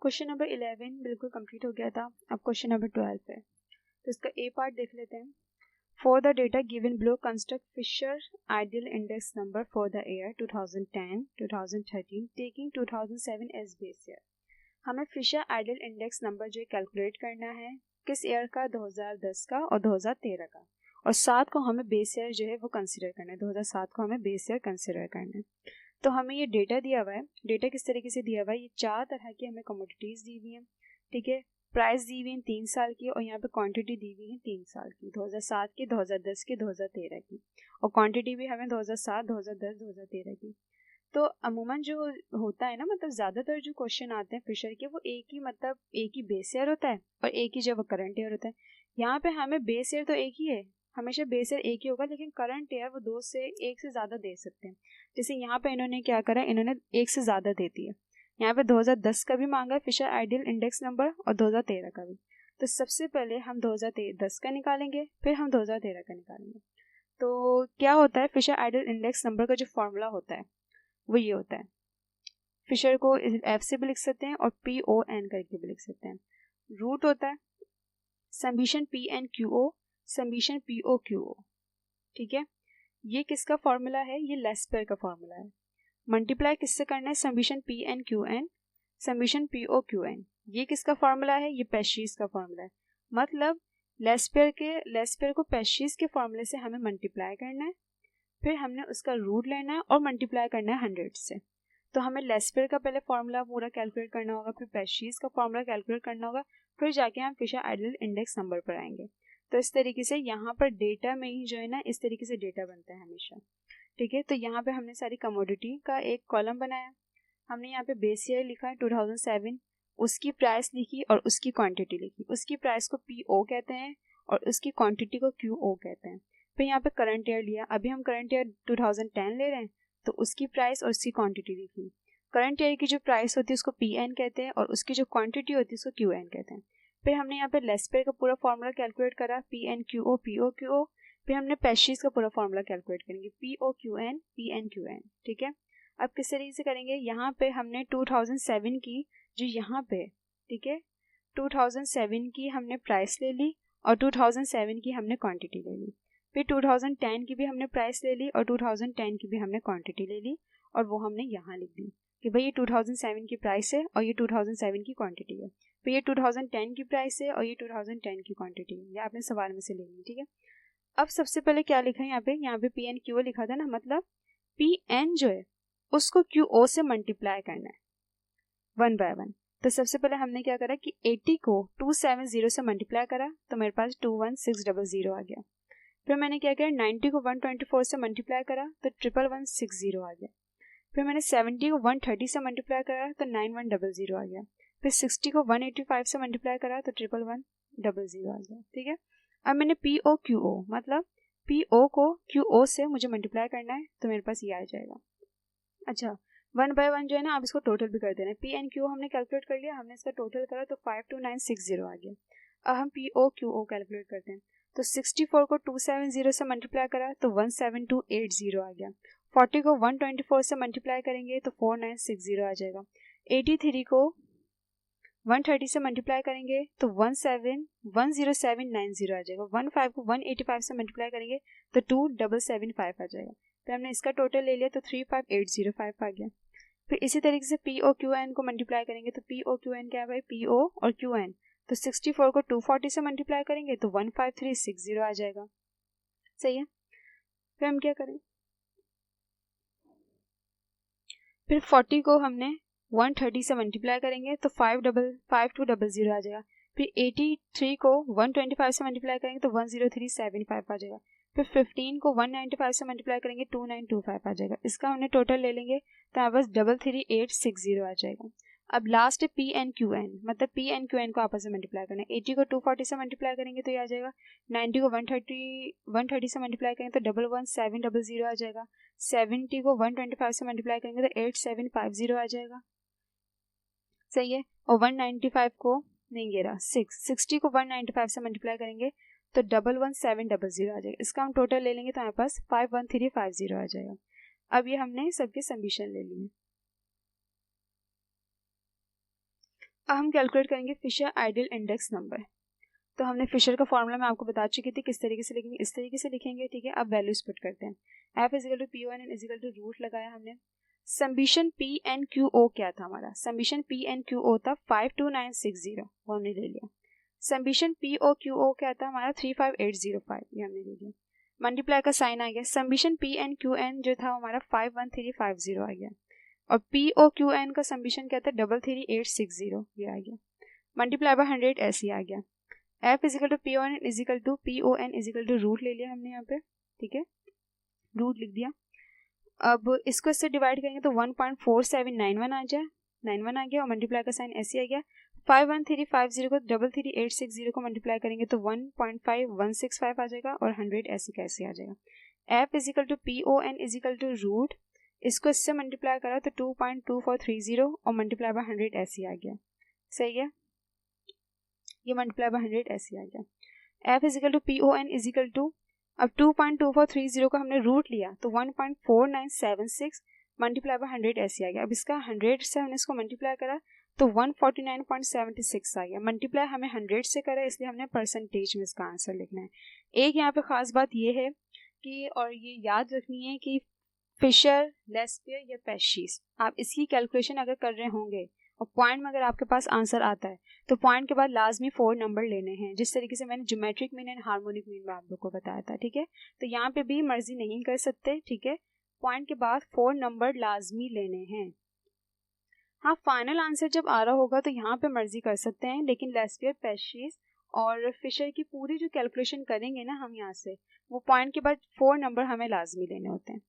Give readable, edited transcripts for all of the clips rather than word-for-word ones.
Question number 11 बिल्कुल complete हो गया था। अब क्वेश्चन नंबर 12 है, तो इसका ए पार्ट देख लेते हैं। For the data given below construct Fisher ideal index number for the year 2010 2013 taking 2007 as base year. हमें फिशर आइडियल इंडेक्स नंबर जो कैलकुलेट करना है किस ईयर का, 2010 का और 2013 का, और 7 को हमें बेस ईयर जो है वो कंसिडर करना है। 2007 को हमें बेस ईयर कंसिडर करना है। तो हमें ये डेटा दिया हुआ है। डेटा किस तरीके से दिया हुआ है, ये 4 तरह की हमें कमोडिटीज़ दी हुई हैं, ठीक है। प्राइस दी हुई है 3 साल की, और यहाँ पे क्वांटिटी दी हुई है 3 साल की, 2007 की, 2010 की, 2013 की, और क्वांटिटी भी हमें 2007, 2010, 2013 की। तो अमूमन जो होता है ना, मतलब ज़्यादातर जो क्वेश्चन आते हैं फिशर के, वो एक ही बेस ईयर होता है और एक ही जो वो करंट ईयर होता है। यहाँ पे हमें बेस ईयर तो एक ही है, हमेशा बेस ईयर एक ही होगा, लेकिन करंट ईयर वो 2 से 1 से ज़्यादा दे सकते हैं। जैसे यहाँ पे इन्होंने क्या करा, इन्होंने 1 से ज़्यादा दे दिया। यहाँ पे 2010 का भी मांगा है फिशर आइडियल इंडेक्स नंबर, और 2013 का भी। तो सबसे पहले हम 2010 का निकालेंगे, फिर हम 2013 का निकालेंगे। तो क्या होता है, फिशर आइडियल इंडेक्स नंबर का जो फॉर्मूला होता है वो ये होता है। फिशर को एफ से भी लिख सकते हैं और PON करके भी लिख सकते हैं। रूट होता है समीशन PNQO समीशन POQO, ठीक है। ये किसका फॉर्मूला है, ये लेस्पर का फॉर्मूला है। मल्टीप्लाई किससे करना है, समीशन PNQN समीशन POQN। ये किसका फॉर्मूला है, ये पेशीज का फॉर्मूला है। मतलब लेस्पर को पेशीज के फॉर्मूले से हमें मल्टीप्लाई करना है, फिर हमने उसका रूट लेना है और मल्टीप्लाई करना है 100 से। तो हमें लेस्पर का पहले फॉर्मूला पूरा कैलकुलेट करना होगा, फिर पेशीज का फॉर्मूला कैलकुलेट करना होगा, फिर जाके हम फिशर आइडियल इंडेक्स नंबर पर आएंगे। तो इस तरीके से यहाँ पर डेटा में ही जो है ना, इस तरीके से डेटा बनता है हमेशा, ठीक है। तो यहाँ पे हमने सारी कमोडिटी का एक कॉलम बनाया। हमने यहाँ पे बेस ईयर लिखा है 2007, उसकी प्राइस लिखी और उसकी क्वांटिटी लिखी। उसकी प्राइस को PO कहते हैं और उसकी क्वांटिटी को QO कहते हैं। फिर यहाँ पे करंट ईयर लिया, अभी हम करंट ईयर 2010 ले रहे हैं, तो उसकी प्राइस और उसकी क्वांटिटी लिखी। करंट ईयर की जो प्राइस होती है उसको PN कहते हैं और उसकी जो क्वांटिटी होती है उसको QN कहते हैं। फिर हमने यहाँ पे लेस्पर का पूरा फॉर्मूला कैलकुलेट करा, PNQO POQO। फिर हमने पेशीज का पूरा फॉर्मूला कैलकुलेट करेंगे, POQN PNQN, ठीक है। अब किस तरीके से करेंगे, यहाँ पे हमने 2007 की जो यहाँ पे, ठीक है, 2007 की हमने प्राइस ले ली और 2007 की हमने क्वांटिटी ले ली। फिर 2010 की भी हमने प्राइस ले ली और 2010 की भी हमने क्वांटिटी ले ली, और वो हमने यहाँ लिख दी कि भाई ये 2007 की प्राइस है और ये 2007 की क्वांटिटी है। फिर ये 2010 की प्राइस है और ये 2010 की क्वांटिटी है। ये आपने सवाल में से ले ली, ठीक है। अब सबसे पहले क्या लिखा है यहाँ पे PNQO लिखा था ना, मतलब PN जो है उसको QO से मल्टीप्लाई करना है 1 by 1। तो सबसे पहले हमने क्या करा कि 80 को 270 से मल्टीप्लाई करा, तो मेरे पास 21600 आ गया। फिर मैंने क्या किया, 90 को 124 से मल्टीप्लाई करा तो 11160 आ गया। फिर मैंने 70 को 130 से मल्टीप्लाई करा तो 9100 आ गया। फिर 60 को 185 से मल्टीप्लाई करा तो 11100 आ गया, ठीक है। अब मैंने POQO मतलब PO को QO से मुझे मल्टीप्लाई करना है, तो मेरे पास ये आ जाएगा। अच्छा, 1 by 1 जो है ना, आप इसको टोटल भी कर देना। PNQO हमने कैलकुलेट कर लिया, हमने इसका टोटल करा तो 52960 आ गया। अब हम POQO कैलकुलेट करते हैं, तो 64 को 270 से मल्टीप्लाई करा तो 17280 आ गया। 40 को 124 से मल्टीप्लाई करेंगे तो 4960 आ जाएगा। 83 को 130 से मल्टीप्लाई करेंगे तो 10790 आ जाएगा। 15 को 185 से मल्टीप्लाई करेंगे तो 2775 आ जाएगा। फिर हमने इसका टोटल ले लिया तो 35805 आ गया। फिर इसी तरीके से POQN को मल्टीप्लाई करेंगे तो POQN क्या है भाई, PO और QN। तो 64 को 240 से मल्टीप्लाई करेंगे तो 15360 आ जाएगा, सही है। फिर हम क्या करें, फिर 40 को हमने 130 से मल्टीप्लाई करेंगे तो 5200 आ जाएगा। फिर 83 को 125 से मल्टीप्लाई करेंगे तो 10375 आ जाएगा। फिर 15 को 195 से मल्टीप्लाई करेंगे 2925 आ जाएगा। इसका हमने टोटल ले लेंगे तो हमारे पास 33860 आ जाएगा। अब लास्ट है PNQN, मतलब PNQN को आपस में मल्टीप्लाई करना है। 80 को 240 से मल्टीप्लाई करेंगे तो ये आ जाएगा। 90 को 130 से मल्टीप्लाई करेंगे तो 11700 आ जाएगा। 70 को 125 से मल्टीप्लाई करेंगे तो 8750 आ जाएगा, सही है। और 195 को नहीं, ये रहा 60 को 195 से मल्टीप्लाई करेंगे तो 11700 आ जाएगा। इसका हम टोटल ले लेंगे तो हमारे पास 51350 आ जाएगा। अब ये हमने सबके समीशन ले लिए। अब हम कैलकुलेट करेंगे फिशर आइडियल इंडेक्स नंबर। तो हमने फिशर का फॉर्मूला मैं आपको बता चुकी थी किस तरीके से लिखेंगे, इस तरीके से लिखेंगे, ठीक है। अब वैल्यूज पुट करते हैं। F is equal to P O N N is equal to root लगाया हमने। Summation P N Q O क्या था हमारा, summation P N Q O था 52960, वो हमने ले लिया। Summation P O Q O क्या था हमारा 35805, ये हमने ले लिया। मल्टीप्लाई का साइन आ गया। Summation P N Q N जो था हमारा 51350 आ गया, और पी ओ क्यू एन का समीशन क्या था 33860, ये आ गया। मल्टीप्लाई बाय 100 ऐसे ही आ गया। F is equal to P O N is equal to P O N is equal to root ले लिया हमने यहाँ पे, ठीक है, रूट लिख दिया। अब इसको इससे डिवाइड करेंगे तो 1.4791 आ जाए, 91 आ गया, और मल्टीप्लाई का साइन ऐसे आ गया। 51350 को 33860 को मल्टीप्लाई करेंगे तो 1.5165 आ जाएगा, और 100 ऐसे कैसे आ जाएगा। F is equal to P O N is equal to root, इसको इससे मल्टीप्लाई करा तो 2.2430, और मल्टीप्लाई बाय 100 ऐसे आ गया, सही है। ये मल्टीप्लाई बाय 100 ऐसे आ गया। F is equal to P O N is equal to, अब 2.2430 का हमने रूट लिया तो 1.4976 मल्टीप्लाई बाय 100 ऐसे आ गया। अब इसका 100 से हमने इसको मल्टीप्लाई करा तो 149.76 आ गया। मल्टीप्लाई हमें 100 से करा, इसलिए हमने परसेंटेज में इसका आंसर लिखना है। एक यहाँ पे खास बात ये है कि, और ये याद रखनी है कि फिशर, लेस्पियर या पेशीज, आप इसकी कैलकुलेशन अगर कर रहे होंगे और पॉइंट में अगर आपके पास आंसर आता है तो पॉइंट के बाद लाजमी 4 नंबर लेने हैं, जिस तरीके से मैंने geometric mean and harmonic mean में आप लोग को बताया था, ठीक है। तो यहाँ पे भी मर्जी नहीं कर सकते, ठीक है, पॉइंट के बाद 4 नंबर लाजमी लेने हैं। हाँ, फाइनल आंसर जब आ रहा होगा तो यहाँ पे मर्जी कर सकते हैं, लेकिन लेस्पियर, पेशीज और फिशर की पूरी जो कैलकुलेशन करेंगे ना हम यहाँ से, वो पॉइंट के बाद 4 नंबर हमें लाजमी लेने होते हैं।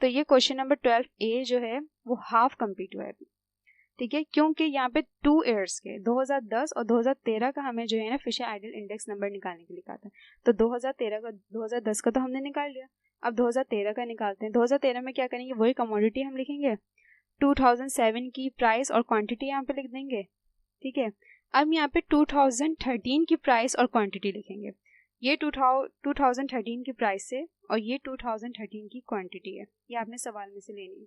तो ये क्वेश्चन नंबर 12A जो है वो हाफ कंप्लीट हुआ है, ठीक है, क्योंकि यहाँ पे 2 ईयर्स के 2010 और 2013 का हमें जो है ना फिशर आइडियल इंडेक्स नंबर निकालने के लिए कहा था। तो 2013 का, 2010 का तो हमने निकाल लिया, अब 2013 का निकालते हैं। 2013 में क्या करेंगे, वही कमोडिटी हम लिखेंगे, 2007 की प्राइस और क्वांटिटी यहाँ पे लिख देंगे, ठीक है। अब यहाँ पे 2013 की प्राइस और क्वांटिटी लिखेंगे। ये 2013 की प्राइस है और ये 2013 की क्वांटिटी है, ये आपने सवाल में से लेनी है,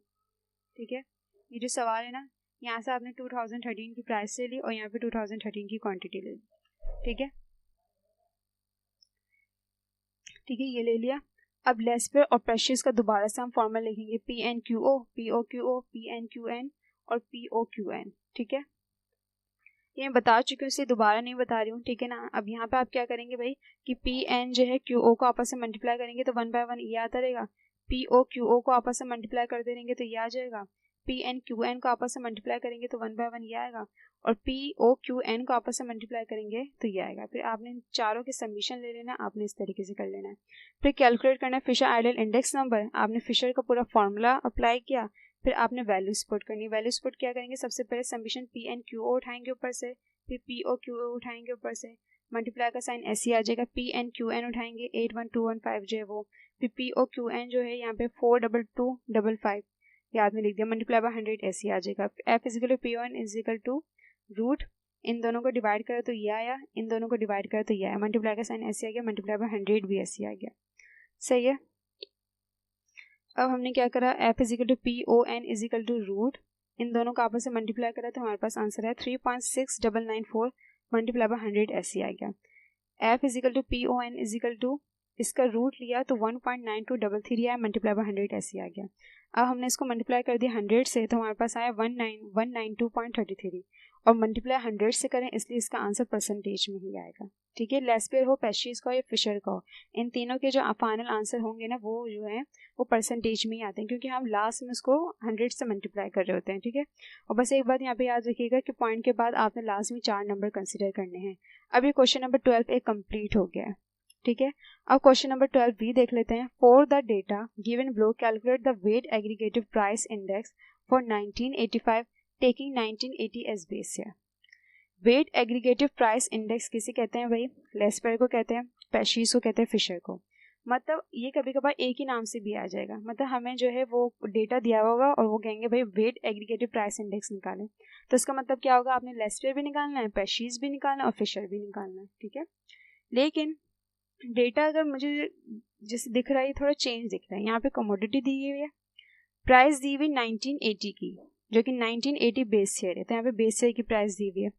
ठीक है। ये जो सवाल है ना, यहाँ से आपने 2013 की प्राइस ले ली और यहाँ पे 2013 की क्वांटिटी ले ली, ठीक है, ठीक है, ये ले लिया। अब लेस्पियर और प्रेशियस का दोबारा से हम फॉर्मूला लिखेंगे, P N Q O, P O Q O, P N Q N और पी ओ क्यू एन, ठीक है। ये मैं बता चुकी हूँ, इसे दोबारा नहीं बता रही हूँ, ठीक है ना। अब यहाँ पे आप क्या करेंगे भाई कि पी एन जो है क्यू ओ को आपस में मल्टीप्लाई करेंगे तो 1 बाय 1 ये आता रहेगा। पी ओ क्यू ओ को आपस में मल्टीप्लाई कर देंगे तो ये आ जाएगा। पी एन क्यू एन को आपस में मल्टीप्लाई करेंगे तो 1 बाय 1 ये आएगा, और पी ओ क्यू एन को आपस में मल्टीप्लाई करेंगे तो ये आएगा। फिर आपने इन चारों के समीशन ले लेना, आपने इस तरीके से कर लेना है। फिर कैलकुलेट करना है फिशर आइडियल इंडेक्स नंबर। आपने फिशर का पूरा फॉर्मूला अप्लाई किया, फिर आपने वैल्यूज पुट करनी। वैल्यूज पुट क्या करेंगे, सबसे पहले summation P N Q O उठाएंगे ऊपर से, फिर पी ओ क्यू ओ उठाएंगे ऊपर से, मल्टीप्लाई का साइन ऐसे आ जाएगा। पी एन क्यू एन उठाएंगे 81215 जो है वो, फिर पी ओ क्यू एन जो है यहाँ पे 42255 याद में लिख दिया, मल्टीप्लाई बाय 100 ऐसे आ जाएगा। F is equal to P O N is equal to root, इन दोनों को डिवाइड करो तो ये आया, इन दोनों को डिवाइड करो तो ये आया, मल्टीप्लाई का साइन ऐसे आ गया, मल्टीप्लाई बाय 100 भी ऐसे आ गया, सही है। अब हमने क्या करा, F is equal to P O N is equal to root, इन दोनों को आपस में मल्टीप्लाई करा तो हमारे पास आंसर है 3.6994 मल्टीप्लाई बाय 100 ऐसे आ गया। F is equal to P O N is equal to, इसका रूट लिया तो 1.9233 आया, मल्टीप्लाई बाय 100 ऐसे आ गया। अब हमने इसको मल्टीप्लाई कर दिया 100 से तो हमारे पास आया 192.33, और मल्टीप्लाई 100 से करें इसलिए इसका आंसर परसेंटेज में ही आएगा, ठीक है। लेस्पियर हो, पेशीज का हो या फिशर का हो, इन तीनों के जो फाइनल आंसर होंगे ना वो जो है वो परसेंटेज में ही आते हैं, क्योंकि हम लास्ट में उसको 100 से मल्टीप्लाई कर रहे होते हैं, ठीक है। और बस एक बात यहाँ पे याद रखिएगा कि पॉइंट के बाद आपने लास्ट में 4 नंबर कंसिडर करने हैं। अब ये क्वेश्चन नंबर 12A कंप्लीट हो गया है, ठीक है। अब क्वेश्चन नंबर 12B देख लेते हैं। For the data given below calculate the weight aggregative price index for 1985 taking 1980 as base year. Weight aggregative price index किसे कहते हैं भाई, लेस्पियर को कहते हैं, पेशीज को कहते हैं, फिशर को। मतलब ये कभी कभार एक ही नाम से भी आ जाएगा, मतलब हमें जो है वो डेटा दिया होगा और वो कहेंगे भाई वेट एग्रीगेटिव प्राइस इंडेक्स निकालें, तो इसका मतलब क्या होगा, आपने लेस्पियर भी निकालना है, पेशीज भी निकालना है और फिशर भी निकालना है, ठीक है। लेकिन डेटा अगर मुझे जैसे दिख रहा है थोड़ा चेंज दिख रहा है, यहाँ पे कमोडिटी दी हुई है, प्राइस दी हुई 1980 की, जो कि 1980 बेस शेयर है, तो यहाँ पे बेस शेयर की प्राइस दी हुई है।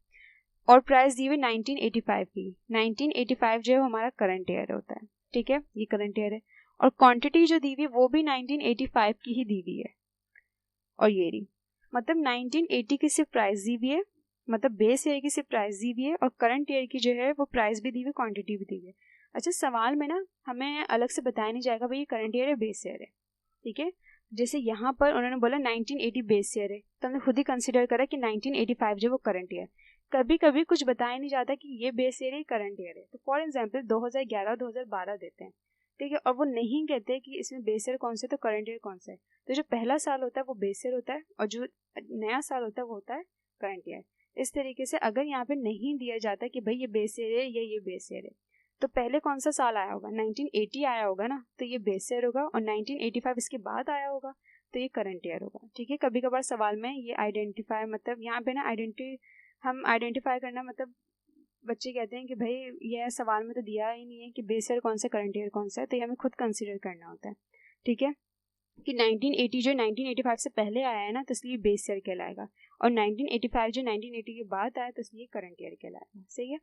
और प्राइस दी हुई 1985 की। 1985 जो है हमारा करंट ईयर होता है, ठीक है, ये करंट ईयर है। और क्वांटिटी जो दी हुई वो भी 1985 की ही दी हुई है। और ये रही, मतलब 1980 की सिर्फ प्राइस दी हुई है, मतलब बेस ईयर की सिर्फ प्राइस दी हुई है, और करंट ईयर की जो है वो प्राइस भी दी हुई, क्वांटिटी भी दी हुई है। अच्छा, सवाल में ना हमें अलग से बताया नहीं जाएगा भाई ये करंट ईयर है बेस ईयर है, ठीक है। जैसे यहाँ पर उन्होंने बोला 1980 बेस ईयर है, तो हमने खुद ही कंसिडर करा कि 1985 जो वो करंट ईयर। कभी कभी कुछ बताया नहीं जाता कि ये बेस ईयर है, करंट ईयर है। तो फॉर एग्जांपल 2011 2012 देते हैं, ठीक है, और वो नहीं कहते कि इसमें बेस ईयर कौन सा है तो करंट ईयर कौन सा है। तो जो पहला साल होता है वो बेस ईयर होता है, और जो नया साल होता है वो होता है करंट ईयर। इस तरीके से अगर यहाँ पे नहीं दिया जाता कि भाई ये बेस ईयर है या ये बेस ईयर है, तो पहले कौन सा साल आया होगा, 1980 आया होगा ना, तो ये बेस ईयर होगा, और 1985 इसके बाद आया होगा तो ये करंट ईयर होगा, ठीक है। कभी कभार सवाल में ये आइडेंटिफाई, मतलब यहाँ पे ना हम आइडेंटिफाई करना, मतलब बच्चे कहते हैं कि भाई ये सवाल में तो दिया ही नहीं है कि बेस ईयर कौन सा करंट ईयर कौन सा है, तो ये हमें खुद कंसिडर करना होता है, ठीक है, कि 1980 जो 1985 से पहले आया है ना, तो इसलिए बेस ईयर कहलाएगा, और 1985 जो 1980 के बाद आया तो इसलिए करंट ईयर कहलाएगा, सही है।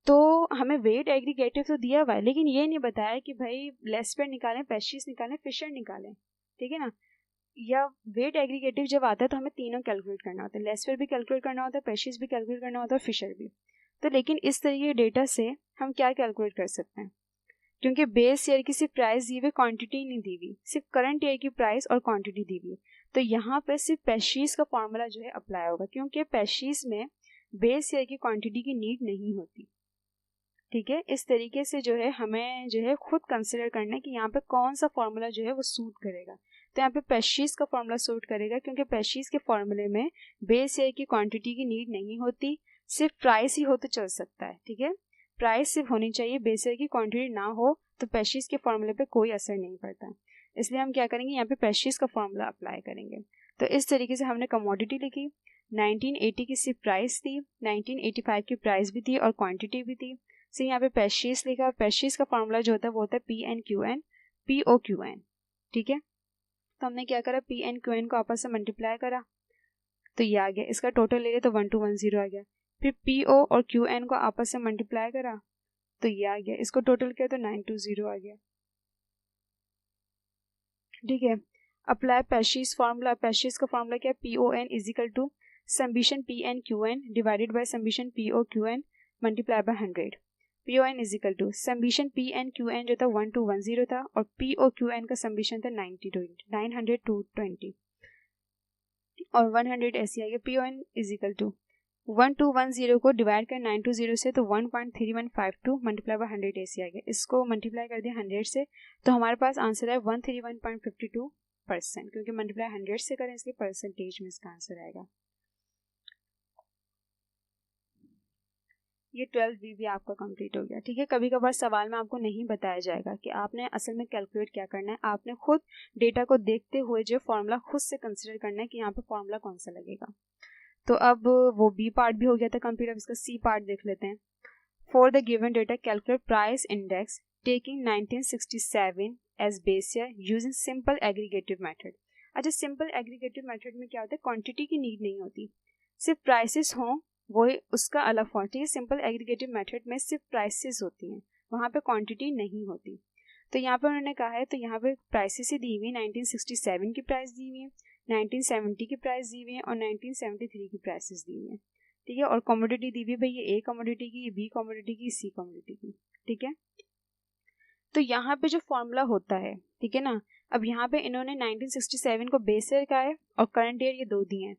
तो हमें वेट एग्रीगेटिव तो दिया हुआ है, लेकिन ये नहीं बताया कि भाई लेस्पेर निकालें, पेशीज निकालें, फिशर निकालें, ठीक है ना। या वेट एग्रीगेटिव जब आता है तो हमें तीनों कैलकुलेट करना होता है, लेस्पेर भी कैलकुलेट करना होता है, पेशीज भी कैलकुलेट करना होता है, और फिशर भी। तो लेकिन इस तरीके के डेटा से हम क्या कैलकुलेट कर सकते हैं, क्योंकि बेस ईयर की सिर्फ प्राइस दी हुई, क्वांटिटी नहीं दी हुई, सिर्फ करंट ईयर की प्राइस और क्वांटिटी दी हुई, तो यहाँ पे सिर्फ पेशीज का फॉर्मूला जो है अप्लाई होगा, क्योंकि पेशीज में बेस ईयर की क्वांटिटी की नीड नहीं होती, ठीक है। इस तरीके से जो है हमें जो है खुद कंसिडर करना है कि यहाँ पे कौन सा फॉर्मूला जो है वो सूट करेगा। तो यहाँ पे पेशीज का फॉर्मूला सूट करेगा, क्योंकि पेशीज के फॉर्मूले में बेस ईयर की क्वांटिटी की नीड नहीं होती, सिर्फ प्राइस ही हो तो चल सकता है, ठीक है। प्राइस सिर्फ होनी चाहिए, बेस ईयर की क्वांटिटी ना हो तो पेशीज के फॉर्मूले पे कोई असर नहीं पड़ता, इसलिए हम क्या करेंगे, यहाँ पे पेशीज का फॉर्मूला अप्लाई करेंगे। तो इस तरीके से हमने कमोडिटी लिखी, 1980 की सिर्फ प्राइस थी, 1985 की प्राइस भी थी और क्वांटिटी भी थी। से यहाँ पे पेशीज लिखा, पेशीज का फॉर्मूला जो होता है वो होता है PNQN POQN, ठीक है। तो हमने क्या करा, PNQN को आपस से मल्टीप्लाई करा तो ये आ गया, इसका टोटल ले लिया तो 1210 आ गया। फिर PO और QN को आपस से मल्टीप्लाई करा तो ये आ गया, इसको टोटल किया तो 920 आ गया, ठीक है। अप्लाई पेशीज फॉर्मूला, पेशीज का फॉर्मूला क्या है, PON is equal to summation PNQN divided by summation POQN multiply by 100। PON is equal to summation PNQN जो था 1210 था, और POQN का समीशन था 900 to 20, और 100 ऐसे आ गया। PON इज इक्वल टू 1210 को डिवाइड कर 920 से तो 1.3152 मल्टीप्लाई बाय 100 ऐसे आ गया, इसको मल्टीप्लाई कर दिया 100 से तो हमारे पास आंसर है 131.52%, क्योंकि मल्टीप्लाई 100 से करें इसलिए परसेंटेज में इसका आंसर आएगा। ये 12B भी आपका कंप्लीट हो गया, ठीक है। कभी कभार सवाल में आपको नहीं बताया जाएगा कि आपने असल में कैलकुलेट क्या करना है, आपने खुद डेटा को देखते हुए जो फॉर्मूला खुद से कंसिडर करना है कि यहाँ पे फॉर्मूला कौन सा लगेगा। तो अब वो बी पार्ट भी हो गया था कंप्लीट, अब इसका सी पार्ट देख लेते हैं। For the given data calculate price index taking 1967 as base year using simple aggregative method. अच्छा, सिंपल एग्रीगेटिव मेथड में क्या होता है, क्वांटिटी की नीड नहीं होती, सिर्फ प्राइसेस हों वो उसका अलग फॉर्म, ठीक है। सिंपल एग्रीगेटिव मेथड में सिर्फ प्राइसेस होती हैं, वहाँ पे क्वांटिटी नहीं होती। तो यहाँ पे उन्होंने कहा है, तो यहाँ पे प्राइसेस ही दी हुई, 1967 की प्राइस दी हुई है, 1970 की प्राइस दी हुई है, और 1973 की प्राइसेस दी हुई है, ठीक है। और कमोडिटी दी हुई है भाई, ये A कमोडिटी की, ये B कमोडिटी की, C कमोडिटी की, ठीक है। तो यहाँ पे जो फॉर्मूला होता है, ठीक है ना, अब यहाँ पे इन्होंने 1967 को बेस ईयर का है और करंट ईयर ये दो दिए हैं,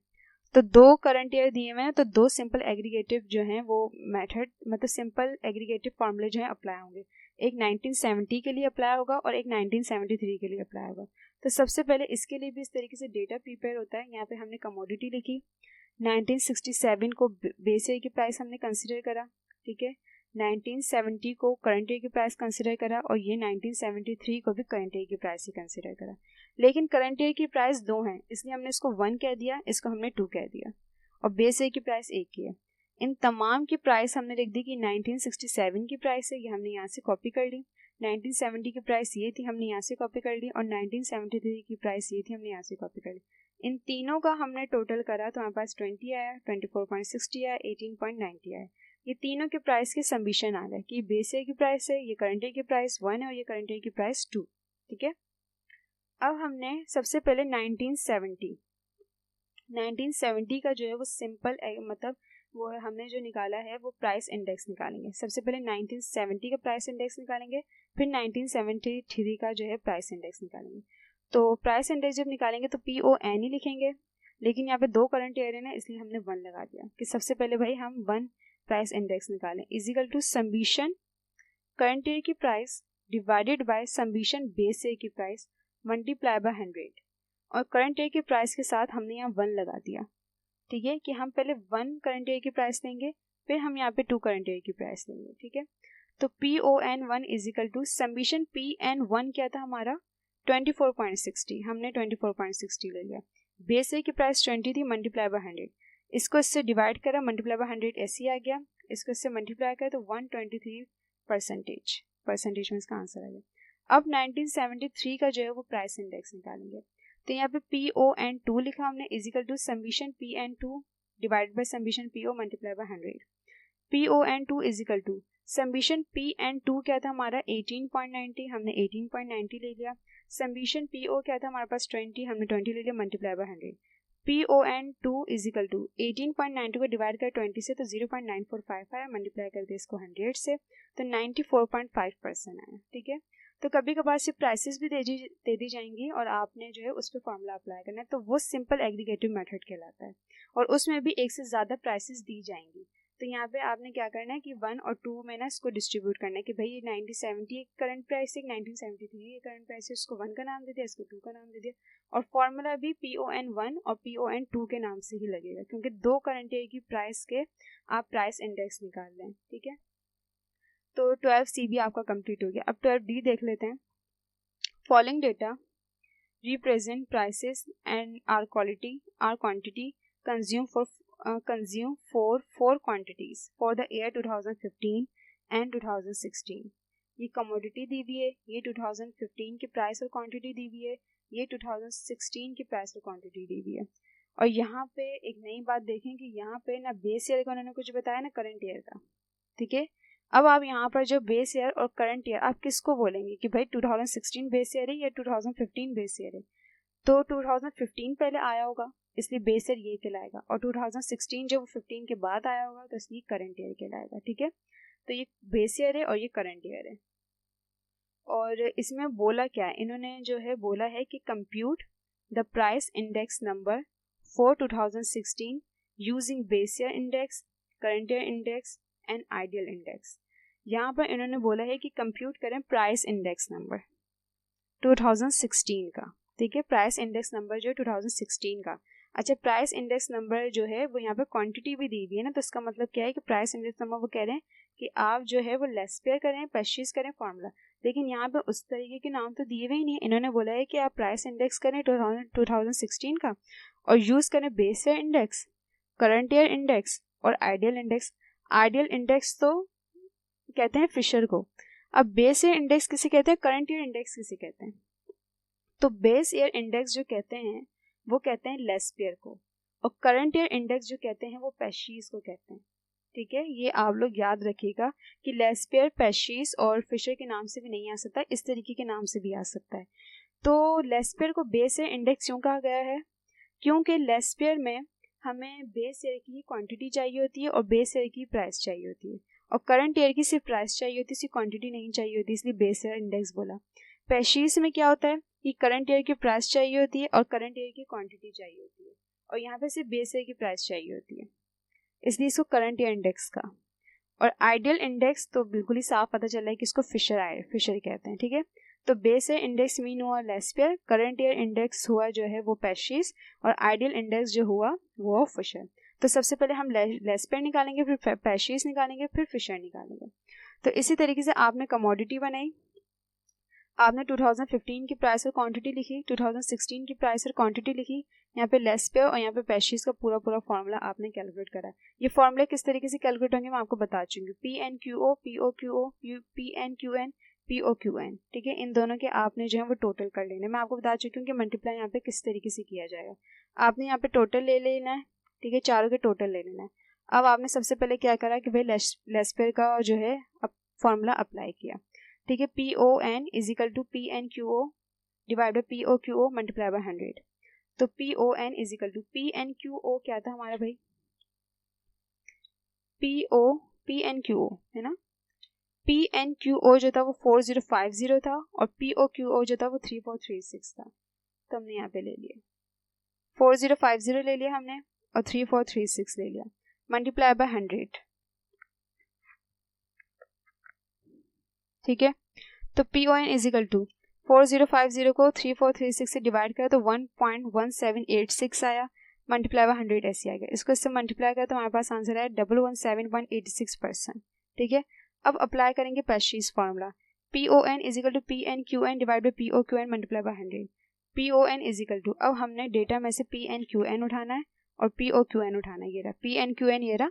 तो दो करंट ईयर दिए हुए हैं, तो दो सिंपल एग्रीगेटिव जो हैं वो मेथड, मतलब सिंपल एग्रीगेटिव फॉर्मूले जो हैं अप्लाई होंगे, एक 1970 के लिए अप्लाई होगा और एक 1973 के लिए अप्लाई होगा। तो सबसे पहले इसके लिए भी इस तरीके से डेटा प्रिपेयर होता है। यहाँ पे हमने कमोडिटी लिखी, 1967 को बेस ईयर की प्राइस हमने कंसिडर करा, ठीक है, 1970 को करंट ईयर की प्राइस कंसिडर करा, और ये 1973 को भी करंट ईयर की प्राइस ही कंसिडर करा। लेकिन करंट ईयर की प्राइस दो हैं, इसलिए हमने इसको 1 कह दिया, इसको हमने 2 कह दिया, और बेस ईयर की प्राइस 1 की है। इन तमाम की प्राइस हमने लिख दी कि 1967 की प्राइस है, ये हमने यहाँ से कॉपी कर ली, 1970 की प्राइस ये थी, हमने यहाँ से कॉपी कर ली, और 1973 की प्राइस ये थी, हमने यहाँ से कॉपी कर ली। इन तीनों का हमने टोटल करा तो हमारे पास 20 आया, 24.60 आया, 18.90 आया। ये तीनों के प्राइस के समीशन आ रहा है कि बेस ईयर की प्राइस है, ये करंट ईयर की प्राइस 1 है और ये करंट ईयर की प्राइस 2। ठीक है, अब हमने सबसे पहले 1970 का जो है वो सिंपल मतलब वो है हमने जो निकाला है वो प्राइस इंडेक्स निकालेंगे। सबसे पहले 1970 का प्राइस इंडेक्स निकालेंगे, फिर 1973 का जो है प्राइस इंडेक्स निकालेंगे। तो प्राइस इंडेक्स जब निकालेंगे तो PON ही लिखेंगे, लेकिन यहाँ पे 2 करंट ईयर है ना, इसलिए हमने 1 लगा दिया कि सबसे पहले भाई हम 1 प्राइस इंडेक्स निकालें is equal to summation current year की price divided by summation base year की प्राइस मल्टीप्लाई बाय 100, और करंट ईयर की प्राइस के साथ हमने यहाँ 1 लगा दिया। ठीक है, कि हम पहले 1 करंट ईयर की प्राइस लेंगे, फिर हम यहाँ पे 2 करंट ईयर की प्राइस लेंगे। ठीक है, तो PON1 is equal to summation PN1 क्या था हमारा 24.60, हमने 24.60 ले लिया। बेस ईयर की प्राइस 20 थी, मल्टीप्लाई बाय 100, इसको इससे डिवाइड करा, मल्टीप्लाई बाय 100 ऐसे ही आ गया, इसको इससे मल्टीप्लाई करा तो 123% परसेंटेज में इसका आंसर आ गया। अब 1973 का जो है वो प्राइस इंडेक्स निकालेंगे, तो यहाँ पे PON2 लिखा हमने is equal to summation PN2 divide by summation PO multiply by 100। PON2 is equal to summation PN2 क्या था हमारा 18.90, हमने 18.90 ले लिया। समीशन PO क्या था हमारे पास 20, हमने 20 ले लिया, multiply by 100। PON2 is equal to 18.90 को डिवाइड कर 20 से तो 0.945 आया, मल्टीप्लाई कर दिया इसको 100 से तो 94.5% आया। ठीक है, तो कभी कभार से प्राइसेस भी दे दी जाएंगी और आपने जो है उस पर फॉर्मूला अप्लाई करना है, तो वो सिंपल एग्रीगेटिव मेथड कहलाता है, और उसमें भी एक से ज़्यादा प्राइसेस दी जाएंगी। तो यहाँ पे आपने क्या करना है कि 1 और 2 में ना इसको डिस्ट्रीब्यूट करना है कि भाई ये 1970 एक करंट प्राइस है, 1973 ये करंट प्राइस है, इसको 1 का नाम दे दिया, इसको 2 का नाम दे दिया, और फॉर्मूला भी PON1 और PON2 के नाम से ही लगेगा, क्योंकि 2 करंट ईयर की प्राइस के आप प्राइस इंडेक्स निकाल लें। ठीक है, तो 12C भी आपका कंप्लीट हो गया। अब 12D देख लेते हैं। Following data represent prices and are quantity consume for 4 quantities for the year 2015 and 2016। ये कमोडिटी दी हुई है, ये 2015 की प्राइस और क्वांटिटी दी हुई है, ये 2016 की प्राइस और क्वांटिटी दी हुई है। और यहाँ पे एक नई बात देखें कि यहाँ पे ना बेस ईयर का उन्होंने कुछ बताया ना करंट ईयर का। ठीक है, अब आप यहाँ पर जो बेस ईयर और करंट ईयर आप किसको बोलेंगे कि भाई 2016 बेस ईयर है या 2015 बेस ईयर है, तो 2015 पहले आया होगा इसलिए बेस ईयर ये कहलाएगा, और 2016 जब 15 के बाद आया होगा तो इसलिए करंट ईयर कहलाएगा। ठीक है, तो ये बेस ईयर है और ये करंट ईयर है। और इसमें बोला क्या है, इन्होंने जो है बोला है कि compute the price index number for 2016 using base year index, current year index and ideal index. यहाँ पर इन्होंने बोला है कि कंप्यूट करें प्राइस इंडेक्स नंबर 2016 का। ठीक है, प्राइस इंडेक्स नंबर जो है 2016 का। अच्छा, प्राइस इंडेक्स नंबर जो है वो यहाँ पे क्वांटिटी भी दी हुई है ना, तो इसका मतलब क्या है कि प्राइस इंडेक्स नंबर वो कह रहे हैं कि आप जो है वो लेस पेयर करें, परचेज करें फॉर्मूला, लेकिन यहाँ पे उस तरीके के नाम तो दिए हुए ही नहीं। इन्होंने बोला है कि आप प्राइस इंडेक्स करें 2016 का और यूज़ करें base year index, current year index और आइडियल इंडेक्स। आइडियल इंडेक्स तो कहते हैं फिशर को, अब बेस ईयर इंडेक्स किसे कहते हैं, करंट ईयर इंडेक्स किसे कहते हैं। तो बेस ईयर इंडेक्स जो कहते हैं वो कहते हैं लेस पेयर को, और करंट ईयर इंडेक्स जो कहते हैं वो पेशीज को कहते हैं। ठीक है, ये आप लोग याद रखिएगा कि लेस पेयर, पेशीज और फिशर के नाम से भी नहीं आ सकता, इस तरीके के नाम से भी आ सकता है। तो लेस पेयर को बेस ईयर इंडेक्स क्यों कहा गया है, क्योंकि लेस पेयर में हमें बेस ईयर की क्वांटिटी चाहिए होती है और बेस ईयर की प्राइस चाहिए होती है, और करंट ईयर की सिर्फ प्राइस चाहिए होती है, सिर्फ क्वांटिटी नहीं चाहिए होती, इसलिए बेस ईयर इंडेक्स बोला। पेशीज में क्या होता है कि करंट ईयर की प्राइस चाहिए होती है और करंट ईयर की क्वांटिटी चाहिए होती है, और यहाँ पे सिर्फ बेस ईयर की प्राइस चाहिए होती है, इसलिए इसको करंट ईयर इंडेक्स का। और आइडियल इंडेक्स तो बिल्कुल ही साफ पता चल रहा है कि इसको फिशर कहते हैं। ठीक है, तो बेस ईयर इंडेक्स मीन हुआ less pair, current year index हुआ जो है वो पेशीज, और आइडियल इंडेक्स जो हुआ वो फिशर। तो सबसे पहले हम लेस पेयर निकालेंगे, फिर पेशीज निकालेंगे, फिर फिशर निकालेंगे। तो इसी तरीके से आपने कमोडिटी बनाई, आपने 2015 की प्राइस और क्वांटिटी लिखी, 2016 की प्राइस और क्वांटिटी लिखी, यहाँ पे लेस पेयर और यहाँ पे पेशीज का पूरा फॉर्मूला आपने कैलकुलेट करा। ये फॉर्मूला किस तरीके से कैलकुलेट होंगे मैं आपको बता चुकी हूँ, PNQO, POQO, PNQN, POQN। ठीक है, इन दोनों के आपने जो है वो टोटल कर लेने, मैं आपको बता चुकी हूँ कि मल्टीप्लाई यहाँ पे किस तरीके से किया जाएगा। आपने यहाँ पे टोटल ले लेना है, ठीक है, चारों के टोटल ले लेना है। अब आपने सबसे पहले क्या करा कि भाई लेस्पेयर का जो है फॉर्मूला अप्लाई किया, ठीक है। PON is equal to PNQO divide by POQO multiply by 100। तो PON is equal to PNQO क्या था हमारा भाई, PNQO है ना। PNQO जो था वो 4050 था और POQO जो था वो 3436 था। तो हमने यहाँ पे ले लिया 4050 ले लिया हमने और 3436 ले लिया, मल्टीप्लाई बाय 100, ठीक है। तो PON इज इक्वल टू 4050 को 3436 से डिवाइड करा तो 1.1786 आया, मल्टीप्लाई बाय 100 ऐसे आ गया। इसको इससे मल्टीप्लाई करा तो हमारे पास आंसर आया 117.86%, ठीक है। अब अप्लाई करेंगे Paasche's formula, PON is equal to PNQN divide by POQN multiply by 100। PON is equal to, अब हमने डेटा में से PNQN उठाना है और POQN उठाना है, ये रहा PNQN, ये रहा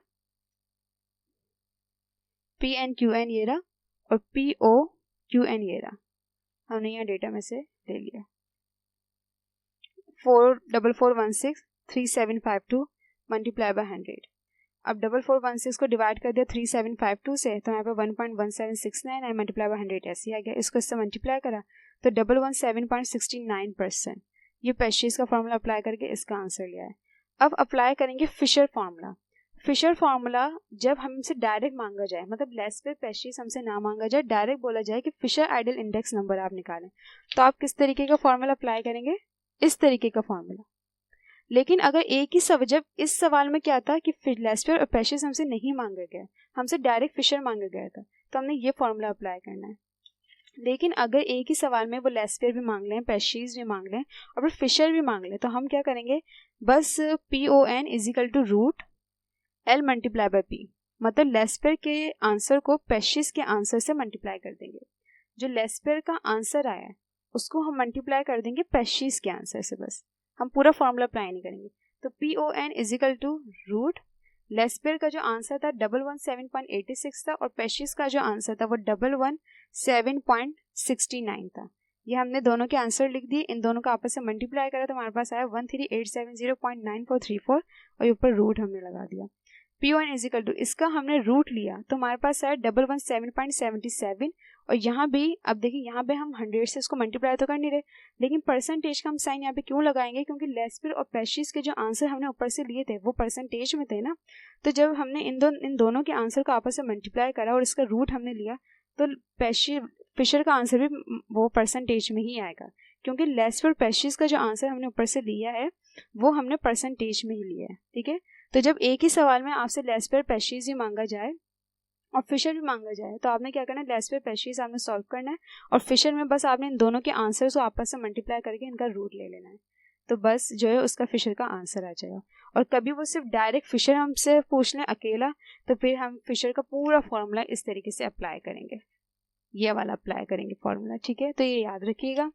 PNQN, ये रहा और POQN, ये रहा। हमने यहाँ डेटा में से ले लिया 444163752 मल्टीप्लाई बाय 100। अब 4416 को डिवाइड कर दिया 3752 से तो यहाँ पे 1.1769 है, मल्टीप्लाई बाय 100 ऐसे ही आ गया। इसको इससे मल्टीप्लाई करा तो 117.69%। ये पेस्ट्रीज का फॉर्मूला अप्लाई करके इसका आंसर लिया है। अब अप्लाई करेंगे फिशर फार्मूला। फिशर फार्मूला जब हमसे डायरेक्ट मांगा जाए, मतलब लेस्पेयर पेस्ट्रीज हमसे ना मांगा जाए, डायरेक्ट बोला जाए कि फिशर आइडियल इंडेक्स नंबर आप निकालें, तो आप किस तरीके का फॉर्मूला अप्लाई करेंगे, इस तरीके का फॉर्मूला। लेकिन अगर एक ही जब इस सवाल में क्या था कि लेस्पेयर और पेस्ट्रीज हमसे नहीं मांगा गया, हमसे डायरेक्ट फिशर मांगा गया था, तो हमने ये फॉर्मूला अप्लाई करना है। लेकिन अगर एक ही सवाल में वो लेस्पेयर भी मांग लें, पेस्ट्रीज भी मांग लें और फिर फिशर भी मांग लें, तो हम क्या करेंगे, बस PON is equal to root L multiply by P, मतलब लेस्पेयर के आंसर को पेस्ट्रीज के आंसर से मल्टीप्लाई कर देंगे। जो लेस्पेयर का आंसर आया है उसको हम मल्टीप्लाई कर देंगे पेस्ट्रीज के आंसर से, बस हम पूरा फॉर्मूला अप्लाई नहीं करेंगे। तो PON is equal to root Laspeyres का जो आंसर था 117.86 था और पेस्ट्रीज का जो आंसर था वो 117.69 था। ये हमने दोनों के आंसर लिख दिए, इन दोनों का आपस में मल्टीप्लाई करा तो हमारे पास आया 13870.9434 और ऊपर रूट हमने लगा दिया। PON इज इक्वल टू, इसका हमने रूट लिया तो हमारे पास आया 117.77 और यहाँ भी अब देखिए यहाँ पे हम 100 से इसको मल्टीप्लाई तो कर नहीं रहे, लेकिन परसेंटेज का हम साइन यहाँ पे क्यों लगाएंगे, क्योंकि लेस्पेयर और पेस्ट्रीज के जो आंसर हमने ऊपर से लिए थे वो परसेंटेज में थे ना। तो जब हमने इन दोनों के आंसर को आपस में मल्टीप्लाई करा और इसका रूट हमने लिया तो फिशर का आंसर भी वो परसेंटेज में ही आएगा, क्योंकि लेस्पेयर और पेस्ट्रीज का जो आंसर हमने ऊपर से लिया है वो हमने परसेंटेज में ही लिया है, ठीक है। तो जब एक ही सवाल में आपसे लेस्पेयर पेस्ट्रीज भी मांगा जाए और फिशर भी मांगा जाए तो आपने क्या करना है, लेस्पेयर पेस्ट्रीज आपने सॉल्व करना है और फिशर में बस आपने इन दोनों के आंसर्स को आपस में मल्टीप्लाई करके इनका रूट ले लेना है, तो बस जो है उसका फिशर का आंसर आ जाएगा। और कभी वो सिर्फ डायरेक्ट फिशर हमसे पूछ लें अकेला तो फिर हम फिशर का पूरा फॉर्मूला इस तरीके से अप्लाई करेंगे, ये वाला अप्लाई करेंगे फॉर्मूला, ठीक है। तो ये याद रखिएगा,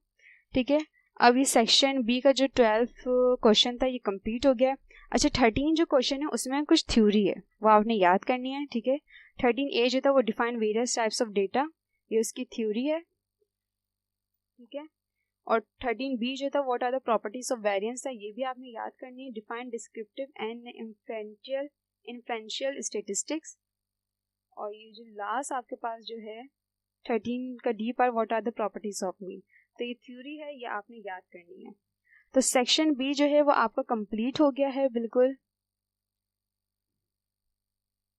ठीक है। अब ये सेक्शन बी का जो 12 क्वेश्चन था ये कंप्लीट हो गया। अच्छा 13 जो क्वेश्चन है उसमें कुछ थ्योरी है वो आपने याद करनी है, ठीक है। 13A जो था वो define various types of data, ये उसकी थ्योरी है, ठीक है। और 13B जो था what are the properties of variance था, ये भी आपने याद करनी है। Define descriptive and inferential statistics. और ये जो लास्ट आपके पास जो है 13 का डी पर what are the properties of mean, तो ये थ्योरी है, ये आपने याद करनी है। तो सेक्शन बी जो है वो आपका कंप्लीट हो गया है बिल्कुल।